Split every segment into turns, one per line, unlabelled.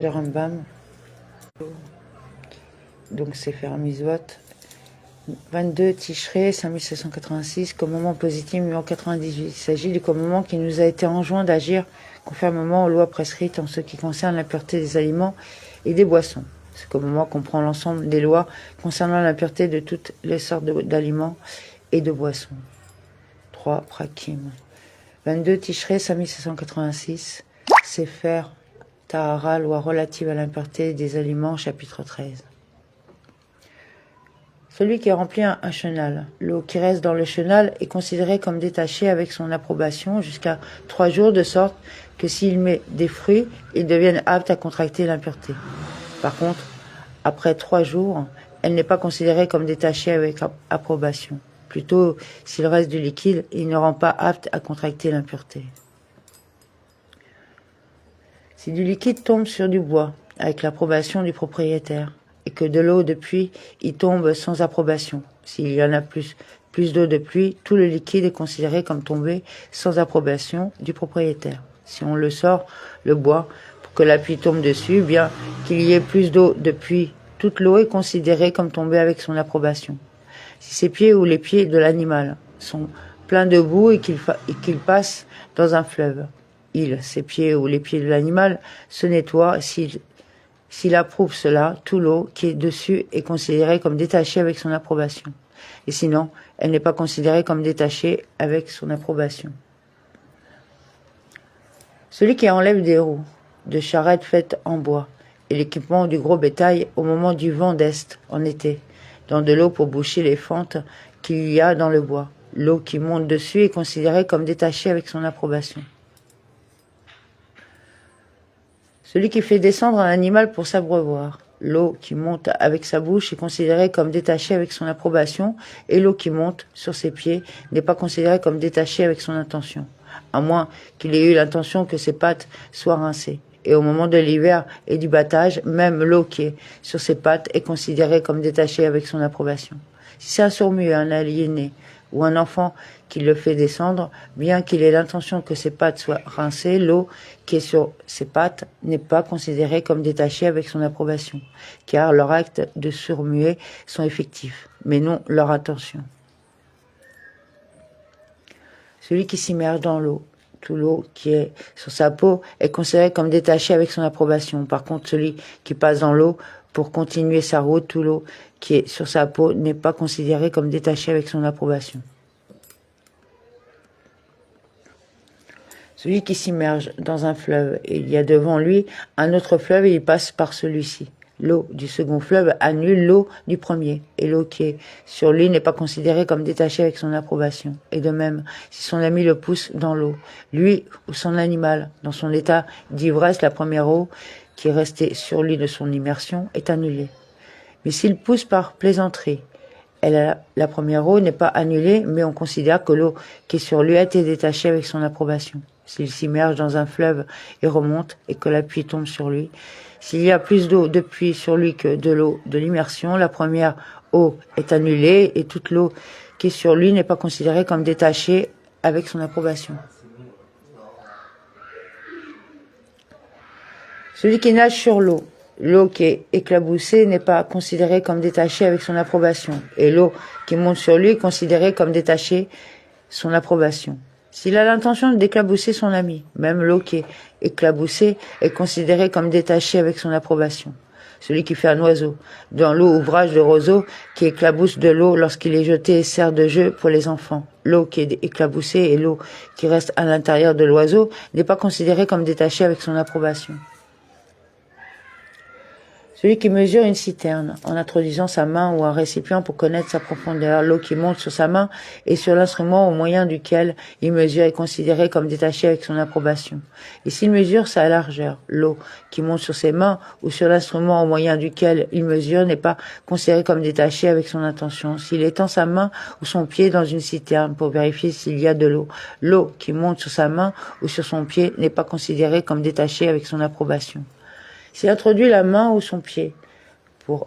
Le Rambam, donc c'est faire Mizvot, 22 Tishrei 5786, commandement positif numéro 98. Il s'agit du commandement qui nous a été enjoint d'agir conformément aux lois prescrites en ce qui concerne la pureté des aliments et des boissons. Ce commandement comprend l'ensemble des lois concernant la pureté de toutes les sortes d'aliments et de boissons. 3 Prakim. 22 Tishrei 5786, Sefer Tahara, loi relative à l'impureté des aliments, chapitre 13. Celui qui remplit un chenal, l'eau qui reste dans le chenal est considérée comme détachée avec son approbation jusqu'à 3 jours, de sorte que s'il met des fruits, ils deviennent aptes à contracter l'impureté. Par contre, après 3 jours, elle n'est pas considérée comme détachée avec approbation. Plutôt, s'il reste du liquide, il ne rend pas apte à contracter l'impureté. Si du liquide tombe sur du bois, avec l'approbation du propriétaire, et que de l'eau de pluie y tombe sans approbation, s'il y en a plus d'eau de pluie, tout le liquide est considéré comme tombé sans approbation du propriétaire. Si on le sort, le bois, pour que la pluie tombe dessus, bien qu'il y ait plus d'eau de pluie, toute l'eau est considérée comme tombée avec son approbation. Si ses pieds ou les pieds de l'animal sont pleins de boue et qu'il passe dans un fleuve, ses pieds ou les pieds de l'animal se nettoient. S'il approuve cela, tout l'eau qui est dessus est considérée comme détachée avec son approbation. Et sinon, elle n'est pas considérée comme détachée avec son approbation. Celui qui enlève des roues de charrettes faites en bois et l'équipement du gros bétail au moment du vent d'est en été, dans de l'eau pour boucher les fentes qu'il y a dans le bois. L'eau qui monte dessus est considérée comme détachée avec son approbation. Celui qui fait descendre un animal pour s'abreuvoir. L'eau qui monte avec sa bouche est considérée comme détachée avec son approbation, et l'eau qui monte sur ses pieds n'est pas considérée comme détachée avec son intention, à moins qu'il ait eu l'intention que ses pattes soient rincées. Et au moment de l'hiver et du battage, même l'eau qui est sur ses pattes est considérée comme détachée avec son approbation. Si c'est un sourd-muet, un aliéné ou un enfant qui le fait descendre, bien qu'il ait l'intention que ses pattes soient rincées, l'eau qui est sur ses pattes n'est pas considérée comme détachée avec son approbation, car leurs actes de sourd-muet sont effectifs, mais non leur intention. Celui qui s'immerge dans l'eau, toute l'eau qui est sur sa peau est considérée comme détachée avec son approbation. Par contre, celui qui passe dans l'eau pour continuer sa route, toute l'eau qui est sur sa peau n'est pas considérée comme détachée avec son approbation. Celui qui s'immerge dans un fleuve et il y a devant lui un autre fleuve et il passe par celui-ci. L'eau du second fleuve annule l'eau du premier, et l'eau qui est sur lui n'est pas considérée comme détachée avec son approbation. Et de même, si son ami le pousse dans l'eau, lui ou son animal, dans son état d'ivresse, la première eau qui est restée sur lui de son immersion est annulée. Mais s'il pousse par plaisanterie, la première eau n'est pas annulée, mais on considère que l'eau qui est sur lui a été détachée avec son approbation. S'il s'immerge dans un fleuve et remonte, et que la pluie tombe sur lui, s'il y a plus d'eau de pluie sur lui que de l'eau de l'immersion, la première eau est annulée et toute l'eau qui est sur lui n'est pas considérée comme détachée avec son approbation. Celui qui nage sur l'eau, l'eau qui est éclaboussée n'est pas considérée comme détachée avec son approbation, et l'eau qui monte sur lui est considérée comme détachée son approbation. S'il a l'intention d'éclabousser son ami, même l'eau qui est éclaboussée est considérée comme détachée avec son approbation. Celui qui fait un oiseau dans l'eau ouvrage de roseau qui éclabousse de l'eau lorsqu'il est jeté sert de jeu pour les enfants. L'eau qui est éclaboussée et l'eau qui reste à l'intérieur de l'oiseau n'est pas considérée comme détachée avec son approbation. Celui qui mesure une citerne en introduisant sa main ou un récipient pour connaître sa profondeur, l'eau qui monte sur sa main et sur l'instrument au moyen duquel il mesure est considérée comme détachée avec son approbation. Et s'il mesure sa largeur, l'eau qui monte sur ses mains ou sur l'instrument au moyen duquel il mesure n'est pas considérée comme détachée avec son intention. S'il étend sa main ou son pied dans une citerne pour vérifier s'il y a de l'eau, l'eau qui monte sur sa main ou sur son pied n'est pas considérée comme détachée avec son approbation. S'il introduit la main ou son pied pour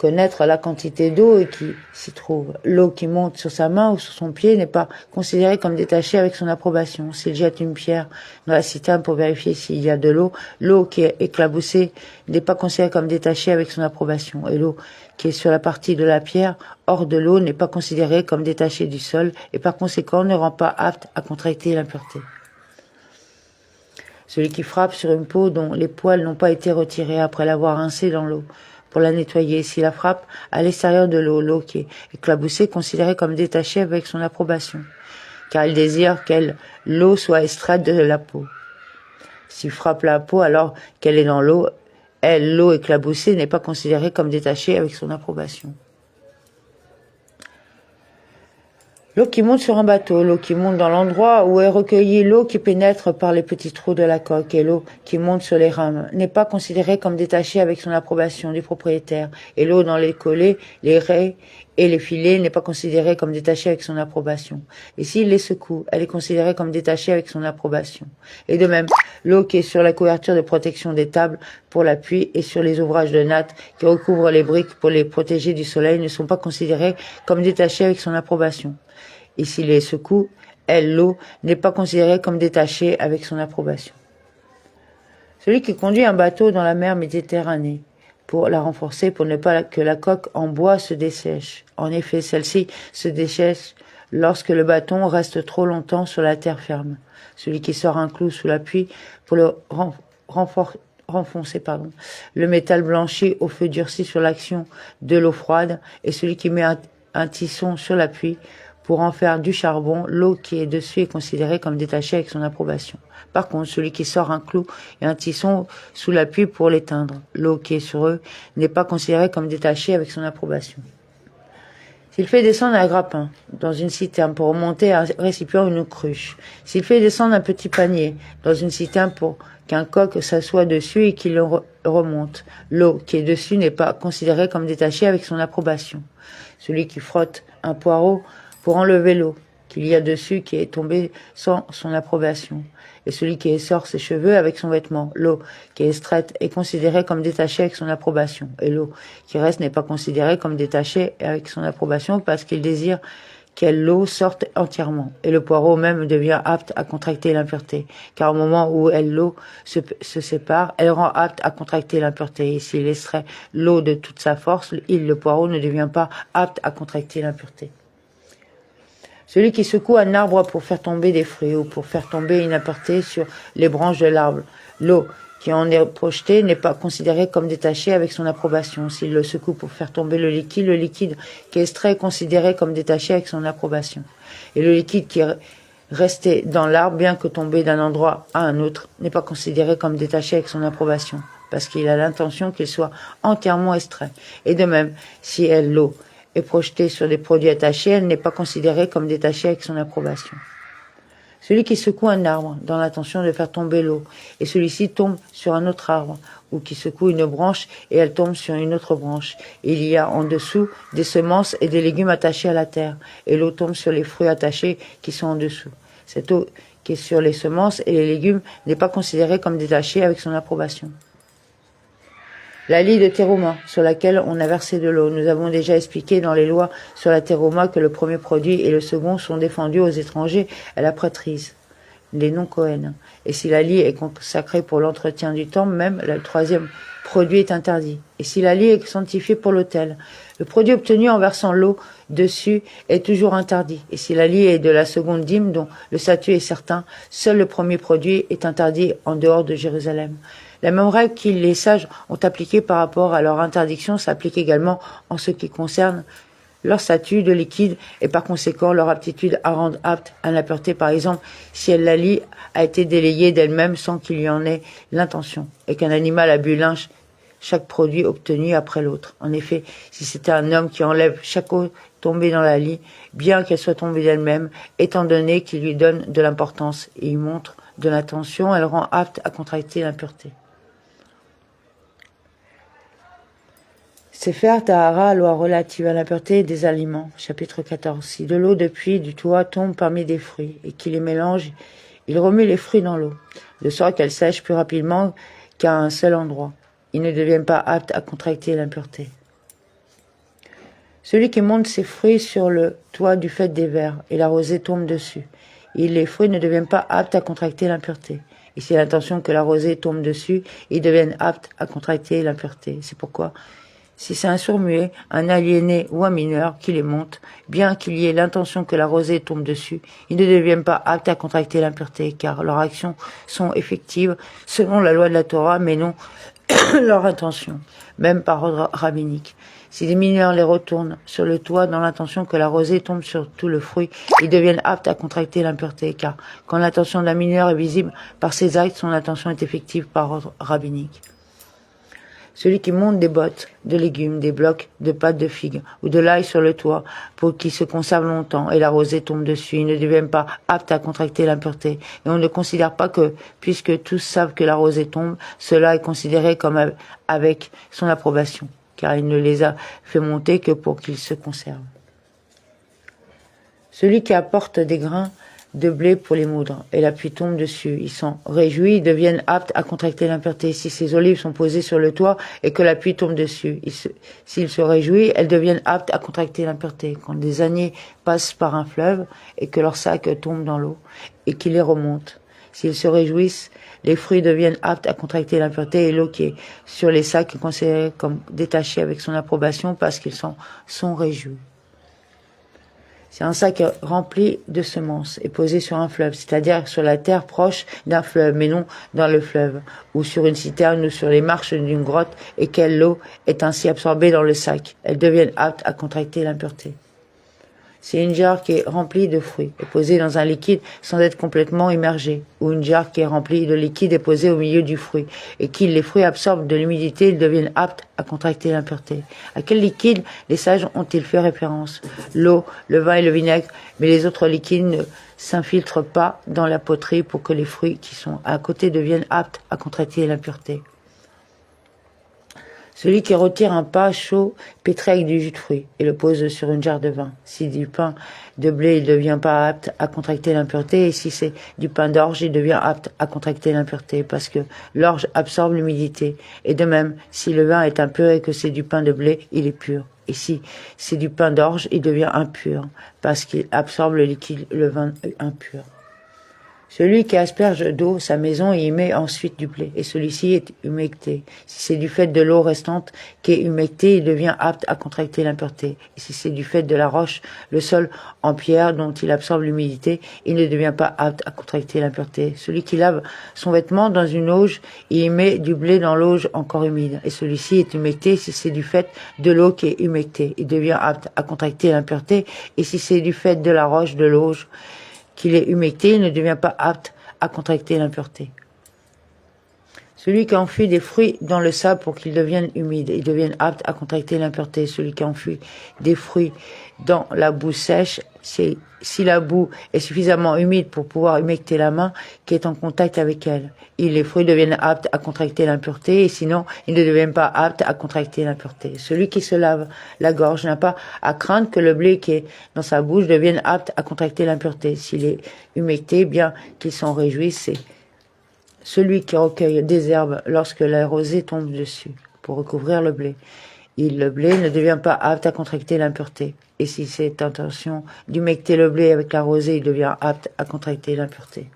connaître la quantité d'eau qui s'y trouve. L'eau qui monte sur sa main ou sur son pied n'est pas considérée comme détachée avec son approbation. S'il jette une pierre dans la citerne pour vérifier s'il y a de l'eau, l'eau qui est éclaboussée n'est pas considérée comme détachée avec son approbation. Et l'eau qui est sur la partie de la pierre, hors de l'eau, n'est pas considérée comme détachée du sol et par conséquent ne rend pas apte à contracter l'impureté. Celui qui frappe sur une peau dont les poils n'ont pas été retirés après l'avoir rincée dans l'eau pour la nettoyer, s'il la frappe à l'extérieur de l'eau qui est éclaboussée, considérée comme détachée avec son approbation, car il désire l'eau soit extraite de la peau. S'il frappe la peau alors qu'elle est dans l'eau, l'eau éclaboussée n'est pas considérée comme détachée avec son approbation. L'eau qui monte sur un bateau, l'eau qui monte dans l'endroit où est recueillie l'eau qui pénètre par les petits trous de la coque et l'eau qui monte sur les rames n'est pas considérée comme détachée avec son approbation du propriétaire. Et l'eau dans les collets, les raies et les filets n'est pas considérée comme détachée avec son approbation. Et s'il les secoue, elle est considérée comme détachée avec son approbation. Et de même, l'eau qui est sur la couverture de protection des tables pour l'appui et sur les ouvrages de natte qui recouvrent les briques pour les protéger du soleil ne sont pas considérées comme détachées avec son approbation. Et s'il les secoue, l'eau n'est pas considérée comme détachée avec son approbation. Celui qui conduit un bateau dans la mer Méditerranée pour la renforcer, pour ne pas que la coque en bois se dessèche. En effet, celle-ci se dessèche lorsque le bâton reste trop longtemps sur la terre ferme. Celui qui sort un clou sous l'appui pour le renfoncer, le métal blanchi au feu durci sur l'action de l'eau froide, et celui qui met un tisson sur l'appui pour en faire du charbon, l'eau qui est dessus est considérée comme détachée avec son approbation. Par contre, celui qui sort un clou et un tisson sous l'appui pour l'éteindre, l'eau qui est sur eux n'est pas considérée comme détachée avec son approbation. S'il fait descendre un grappin dans une citerne pour remonter un récipient ou une cruche, s'il fait descendre un petit panier dans une citerne pour qu'un coq s'assoie dessus et qu'il le remonte, l'eau qui est dessus n'est pas considérée comme détachée avec son approbation. Celui qui frotte un poireau pour enlever l'eau qu'il y a dessus qui est tombée sans son approbation. Et celui qui essore ses cheveux avec son vêtement, l'eau qui est extraite est considérée comme détachée avec son approbation. Et l'eau qui reste n'est pas considérée comme détachée avec son approbation parce qu'il désire l'eau sorte entièrement. Et le poireau même devient apte à contracter l'impureté, car au moment où l'eau se sépare, elle rend apte à contracter l'impureté. Et s'il extrait l'eau de toute sa force, le poireau ne devient pas apte à contracter l'impureté. Celui qui secoue un arbre pour faire tomber des fruits ou pour faire tomber une impureté sur les branches de l'arbre, l'eau qui en est projetée n'est pas considérée comme détachée avec son approbation. S'il le secoue pour faire tomber le liquide qui est extrait est considéré comme détaché avec son approbation. Et le liquide qui est resté dans l'arbre, bien que tombé d'un endroit à un autre, n'est pas considéré comme détaché avec son approbation, parce qu'il a l'intention qu'il soit entièrement extrait. Et de même, si l'eau est projetée sur des produits attachés, elle n'est pas considérée comme détachée avec son approbation. Celui qui secoue un arbre dans l'intention de faire tomber l'eau, et celui-ci tombe sur un autre arbre, ou qui secoue une branche et elle tombe sur une autre branche. Et il y a en dessous des semences et des légumes attachés à la terre, et l'eau tombe sur les fruits attachés qui sont en dessous. Cette eau qui est sur les semences et les légumes n'est pas considérée comme détachée avec son approbation. La lie de teruma sur laquelle on a versé de l'eau. Nous avons déjà expliqué dans les lois sur la teruma que le premier produit et le second sont défendus aux étrangers à la prêtrise, les non-Cohen. Et si la lie est consacrée pour l'entretien du temple, même le troisième produit est interdit. Et si la lie est sanctifiée pour l'autel, le produit obtenu en versant l'eau dessus est toujours interdit. Et si la lie est de la seconde dîme, dont le statut est certain, seul le premier produit est interdit en dehors de Jérusalem. La même règle que les sages ont appliquée par rapport à leur interdiction s'applique également en ce qui concerne leur statut de liquide et par conséquent leur aptitude à rendre apte à l'impureté. Par exemple, si la lie a été délayée d'elle-même sans qu'il y en ait l'intention et qu'un animal a bu chaque produit obtenu après l'autre. En effet, si c'était un homme qui enlève chaque eau tombée dans la lie, bien qu'elle soit tombée d'elle-même, étant donné qu'il lui donne de l'importance et y montre de l'attention, elle rend apte à contracter l'impureté. Sefer Tahara, loi relative à l'impureté des aliments, chapitre 14. Si de l'eau depuis du toit tombe parmi des fruits et qu'il les mélange, il remue les fruits dans l'eau, de sorte qu'elle sèche plus rapidement qu'à un seul endroit. Ils ne deviennent pas aptes à contracter l'impureté. Celui qui monte ses fruits sur le toit du faîte des vers, et la rosée tombe dessus. Et les fruits ne deviennent pas aptes à contracter l'impureté. Et c'est l'intention que la rosée tombe dessus, ils deviennent aptes à contracter l'impureté. C'est pourquoi, si c'est un sourd-muet, un aliéné ou un mineur qui les monte, bien qu'il y ait l'intention que la rosée tombe dessus, ils ne deviennent pas aptes à contracter l'impureté, car leurs actions sont effectives selon la loi de la Torah, mais non leur intention, même par ordre rabbinique. Si les mineurs les retournent sur le toit dans l'intention que la rosée tombe sur tout le fruit, ils deviennent aptes à contracter l'impureté, car quand l'intention d'un mineur est visible par ses actes, son intention est effective par ordre rabbinique. Celui qui monte des bottes de légumes, des blocs de pâte de figues ou de l'ail sur le toit pour qu'ils se conservent longtemps et la rosée tombe dessus, ils ne deviennent pas aptes à contracter l'impureté. Et on ne considère pas que, puisque tous savent que la rosée tombe, cela est considéré comme avec son approbation, car il ne les a fait monter que pour qu'ils se conservent. Celui qui apporte des grains de blé pour les moudre, et la pluie tombe dessus. Ils sont réjouis, ils deviennent aptes à contracter l'impureté. Si ces olives sont posées sur le toit et que la pluie tombe dessus, s'ils se réjouissent, elles deviennent aptes à contracter l'impureté. Quand des âniers passent par un fleuve et que leur sac tombe dans l'eau et qu'ils les remontent, s'ils se réjouissent, les fruits deviennent aptes à contracter l'impureté et l'eau qui est sur les sacs est considérée comme détachée avec son approbation parce qu'ils sont réjouis. C'est un sac rempli de semences et posé sur un fleuve, c'est-à-dire sur la terre proche d'un fleuve, mais non dans le fleuve, ou sur une citerne ou sur les marches d'une grotte, et quelle l'eau est ainsi absorbée dans le sac. Elles deviennent aptes à contracter l'impureté. C'est une jarre qui est remplie de fruits et posée dans un liquide sans être complètement immergée, ou une jarre qui est remplie de liquide et posée au milieu du fruit, et les fruits absorbent de l'humidité, ils deviennent aptes à contracter l'impureté. À quel liquide les sages ont-ils fait référence? L'eau, le vin et le vinaigre, mais les autres liquides ne s'infiltrent pas dans la poterie pour que les fruits qui sont à côté deviennent aptes à contracter l'impureté. Celui qui retire un pain chaud pétri avec du jus de fruits et le pose sur une jarre de vin. Si du pain de blé, il ne devient pas apte à contracter l'impureté, et si c'est du pain d'orge, il devient apte à contracter l'impureté, parce que l'orge absorbe l'humidité. Et de même, si le vin est impur et que c'est du pain de blé, il est pur. Et si c'est du pain d'orge, il devient impur, parce qu'il absorbe le liquide, le vin impur. Celui qui asperge d'eau sa maison y met ensuite du blé, et celui-ci est humecté. Si c'est du fait de l'eau restante qui est humectée, il devient apte à contracter l'impureté. Et si c'est du fait de la roche, le sol en pierre dont il absorbe l'humidité, il ne devient pas apte à contracter l'impureté. Celui qui lave son vêtement dans une auge, y met du blé dans l'auge encore humide, et celui-ci est humecté si c'est du fait de l'eau qui est humectée. Il devient apte à contracter l'impureté, et si c'est du fait de la roche de l'auge, qu'il est humecté, il ne devient pas apte à contracter l'impureté. Celui qui enfuit des fruits dans le sable pour qu'ils deviennent humides, ils deviennent aptes à contracter l'impureté. Celui qui enfuit des fruits dans la boue sèche, si la boue est suffisamment humide pour pouvoir humecter la main qui est en contact avec elle, les fruits deviennent aptes à contracter l'impureté, et sinon, ils ne deviennent pas aptes à contracter l'impureté. Celui qui se lave la gorge n'a pas à craindre que le blé qui est dans sa bouche devienne apte à contracter l'impureté. S'il est humecté, bien qu'il s'en réjouisse, c'est celui qui recueille des herbes lorsque la rosée tombe dessus pour recouvrir le blé. Le blé ne devient pas apte à contracter l'impureté. Et si c'est intention d'humecter le blé avec la rosée, il devient apte à contracter l'impureté.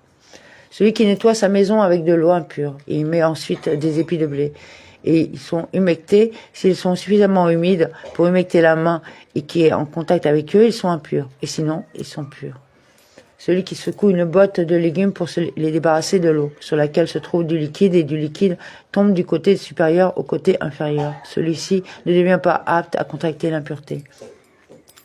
Celui qui nettoie sa maison avec de l'eau impure, et il met ensuite des épis de blé. Et ils sont humectés, s'ils sont suffisamment humides pour humecter la main et qui est en contact avec eux, ils sont impurs. Et sinon, ils sont purs. Celui qui secoue une botte de légumes pour se les débarrasser de l'eau, sur laquelle se trouve du liquide, et du liquide tombe du côté supérieur au côté inférieur. Celui-ci ne devient pas apte à contracter l'impureté.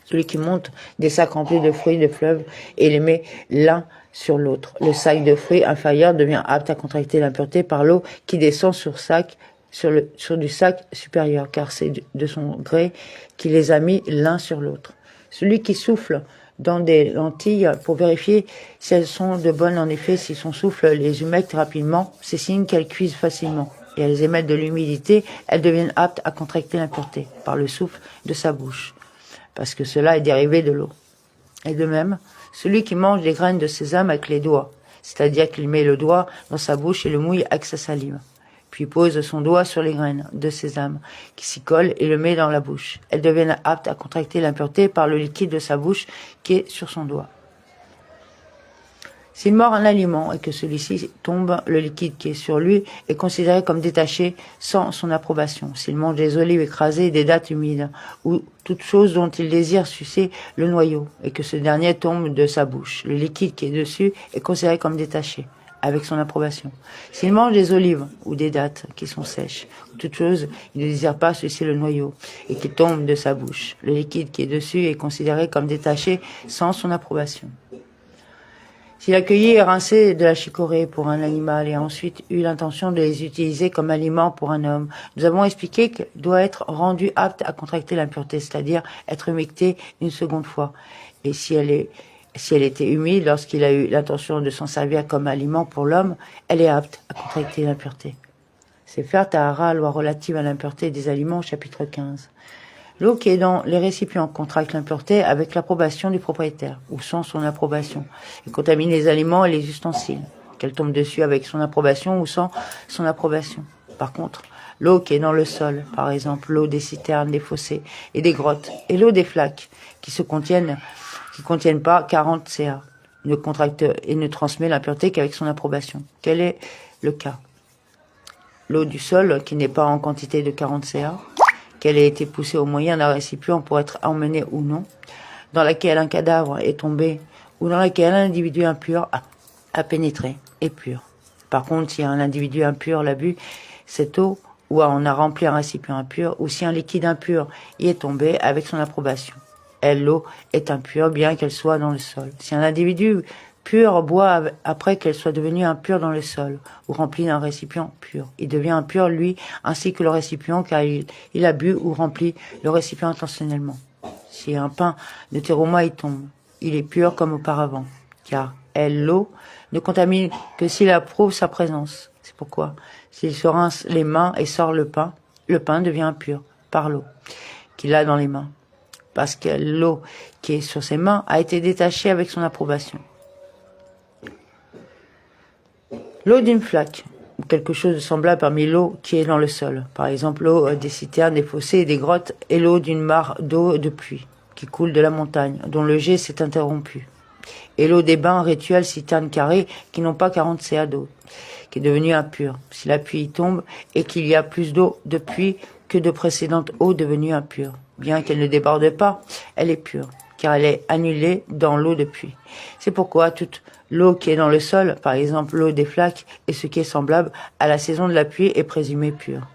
Celui qui monte des sacs remplis de fruits de fleuve et les met l'un sur l'autre. Le sac de fruits inférieur devient apte à contracter l'impureté par l'eau qui descend sur du sac supérieur, car c'est de son gré qu'il les a mis l'un sur l'autre. Celui qui souffle dans des lentilles pour vérifier si elles sont de bonnes. En effet, si son souffle les humecte rapidement, c'est signe qu'elles cuisent facilement et elles émettent de l'humidité, elles deviennent aptes à contracter l'impureté par le souffle de sa bouche, parce que cela est dérivé de l'eau. Et de même, celui qui mange des graines de sésame avec les doigts, c'est-à-dire qu'il met le doigt dans sa bouche et le mouille avec sa salive, puis pose son doigt sur les graines de sésame qui s'y collent et le met dans la bouche. Elles deviennent aptes à contracter l'impureté par le liquide de sa bouche qui est sur son doigt. S'il mord un aliment et que celui-ci tombe, le liquide qui est sur lui est considéré comme détaché sans son approbation. S'il mange des olives écrasées, des dattes humides, ou toute chose dont il désire sucer le noyau, et que ce dernier tombe de sa bouche, le liquide qui est dessus est considéré comme détaché, avec son approbation. S'il mange des olives ou des dattes qui sont sèches, ou toute chose, il ne désire pas sucer le noyau, et qui tombe de sa bouche, le liquide qui est dessus est considéré comme détaché sans son approbation. S'il a cueilli et rincé de la chicorée pour un animal et a ensuite eu l'intention de les utiliser comme aliment pour un homme, nous avons expliqué qu'il doit être rendu apte à contracter l'impureté, c'est-à-dire être humecté une seconde fois. Et si elle était humide lorsqu'il a eu l'intention de s'en servir comme aliment pour l'homme, elle est apte à contracter l'impureté. Sefer Tahara, loi relative à l'impureté des aliments, chapitre 15. L'eau qui est dans les récipients contracte l'impureté avec l'approbation du propriétaire, ou sans son approbation, et contamine les aliments et les ustensiles, qu'elle tombe dessus avec son approbation ou sans son approbation. Par contre, l'eau qui est dans le sol, par exemple l'eau des citernes, des fossés et des grottes, et l'eau des flaques, qui contiennent pas 40 Ca, ne contracte et ne transmet l'impureté qu'avec son approbation. Quel est le cas? L'eau du sol, qui n'est pas en quantité de 40 Ca, qu'elle ait été poussée au moyen d'un récipient pour être emmenée ou non, dans laquelle un cadavre est tombé ou dans laquelle un individu impur a pénétré, est pure. Par contre, si un individu impur l'a bu, cette eau, ou on a rempli un récipient impur, ou si un liquide impur y est tombé avec son approbation, l'eau est impure bien qu'elle soit dans le sol. Si un individu pur boit après qu'elle soit devenue impure dans le sol, ou remplie d'un récipient pur. Il devient impur, lui, ainsi que le récipient, car il a bu ou rempli le récipient intentionnellement. Si un pain de terouma y tombe, il est pur comme auparavant, car l'eau, ne contamine que s'il approuve sa présence. C'est pourquoi, s'il se rince les mains et sort le pain devient impur par l'eau qu'il a dans les mains, parce que l'eau qui est sur ses mains a été détachée avec son approbation. L'eau d'une flaque, ou quelque chose de semblable parmi l'eau qui est dans le sol. Par exemple, l'eau des citernes, des fossés et des grottes, et l'eau d'une mare d'eau de pluie, qui coule de la montagne, dont le jet s'est interrompu. Et l'eau des bains rituels citernes carrées, qui n'ont pas 40 Ca d'eau, qui est devenue impure. Si la pluie tombe, et qu'il y a plus d'eau de pluie que de précédentes eaux devenues impures. Bien qu'elle ne déborde pas, elle est pure, car elle est annulée dans l'eau de pluie. C'est pourquoi toute l'eau qui est dans le sol, par exemple l'eau des flaques, et ce qui est semblable à la saison de la pluie, est présumée pure.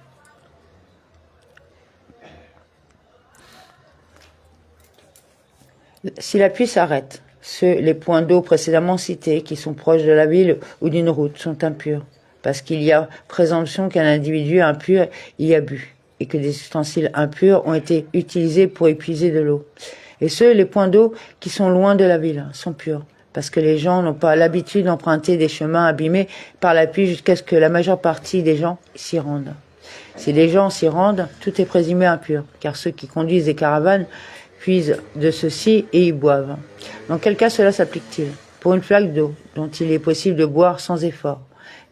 Si la pluie s'arrête, les points d'eau précédemment cités, qui sont proches de la ville ou d'une route, sont impurs, parce qu'il y a présomption qu'un individu impur y a bu, et que des ustensiles impurs ont été utilisés pour épuiser de l'eau. Et les points d'eau qui sont loin de la ville, sont purs, parce que les gens n'ont pas l'habitude d'emprunter des chemins abîmés par la pluie jusqu'à ce que la majeure partie des gens s'y rendent. Si les gens s'y rendent, tout est présumé impur, car ceux qui conduisent des caravanes puisent de ceci et y boivent. Dans quel cas cela s'applique-t-il? Pour une flaque d'eau, dont il est possible de boire sans effort.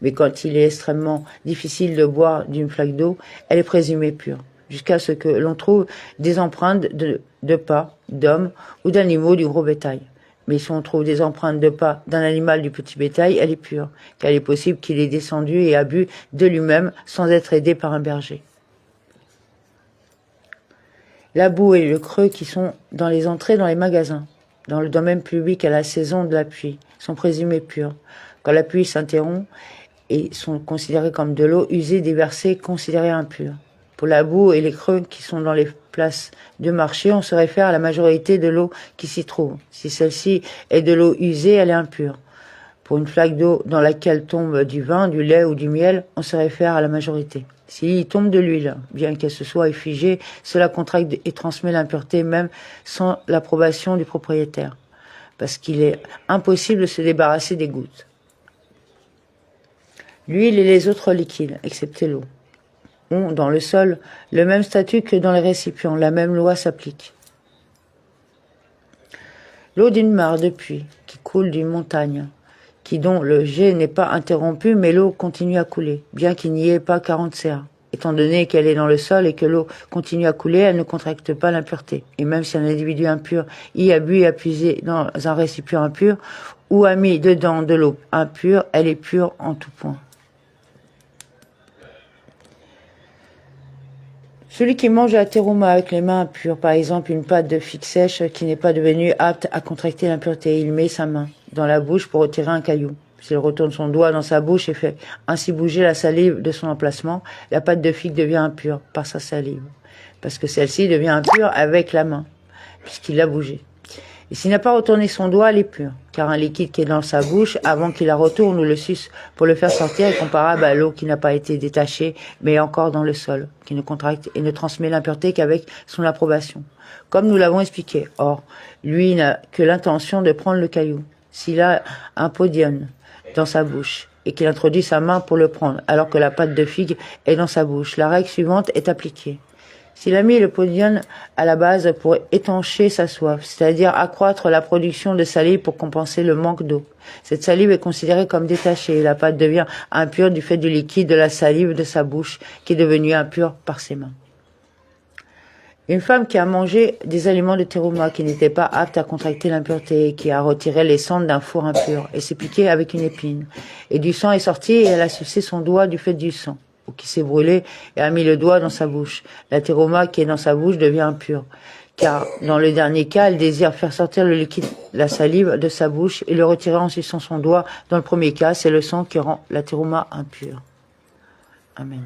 Mais quand il est extrêmement difficile de boire d'une flaque d'eau, elle est présumée pure, jusqu'à ce que l'on trouve des empreintes de pas, d'hommes ou d'animaux du gros bétail. Mais si on trouve des empreintes de pas d'un animal du petit bétail, elle est pure, car il est possible qu'il ait descendu et a bu de lui-même sans être aidé par un berger. La boue et le creux qui sont dans les entrées dans les magasins, dans le domaine public à la saison de la pluie, sont présumés purs. Quand la pluie s'interrompt et sont considérés comme de l'eau usée déversée, considérée impure. Pour la boue et les creux qui sont dans les places de marché, on se réfère à la majorité de l'eau qui s'y trouve. Si celle-ci est de l'eau usée, elle est impure. Pour une flaque d'eau dans laquelle tombe du vin, du lait ou du miel, on se réfère à la majorité. S'il tombe de l'huile, bien qu'elle se soit effigée, cela contracte et transmet l'impureté même sans l'approbation du propriétaire, parce qu'il est impossible de se débarrasser des gouttes. L'huile et les autres liquides, excepté l'eau, ont dans le sol le même statut que dans les récipients. La même loi s'applique. L'eau d'une mare de pluie qui coule d'une montagne, dont le jet n'est pas interrompu, mais l'eau continue à couler, bien qu'il n'y ait pas 40 CA. Étant donné qu'elle est dans le sol et que l'eau continue à couler, elle ne contracte pas l'impureté. Et même si un individu impur y a bu et a puisé dans un récipient impur, ou a mis dedans de l'eau impure, elle est pure en tout point. Celui qui mange la terouma avec les mains impures, par exemple une pâte de figue sèche qui n'est pas devenue apte à contracter l'impureté, il met sa main dans la bouche pour retirer un caillou. S'il retourne son doigt dans sa bouche et fait ainsi bouger la salive de son emplacement, la pâte de figue devient impure par sa salive, parce que celle-ci devient impure avec la main, puisqu'il l'a bougée. Et s'il n'a pas retourné son doigt, elle est pure, car un liquide qui est dans sa bouche, avant qu'il la retourne ou le suce pour le faire sortir, est comparable à l'eau qui n'a pas été détachée, mais est encore dans le sol, qui ne contracte et ne transmet l'impureté qu'avec son approbation. Comme nous l'avons expliqué. Or, lui n'a que l'intention de prendre le caillou. S'il a un podium dans sa bouche, et qu'il introduit sa main pour le prendre, alors que la pâte de figue est dans sa bouche, la règle suivante est appliquée. S'il a mis le podium à la base pour étancher sa soif, c'est-à-dire accroître la production de salive pour compenser le manque d'eau, cette salive est considérée comme détachée et la pâte devient impure du fait du liquide de la salive de sa bouche qui est devenue impure par ses mains. Une femme qui a mangé des aliments de terouma qui n'étaient pas aptes à contracter l'impureté, qui a retiré les cendres d'un four impur et s'est piquée avec une épine, et du sang est sorti et elle a sucé son doigt du fait du sang, ou qui s'est brûlé et a mis le doigt dans sa bouche. La terouma qui est dans sa bouche devient impure, car dans le dernier cas, elle désire faire sortir le liquide, la salive de sa bouche et le retirer en suçant son doigt. Dans le premier cas, c'est le sang qui rend la terouma impure. Amen.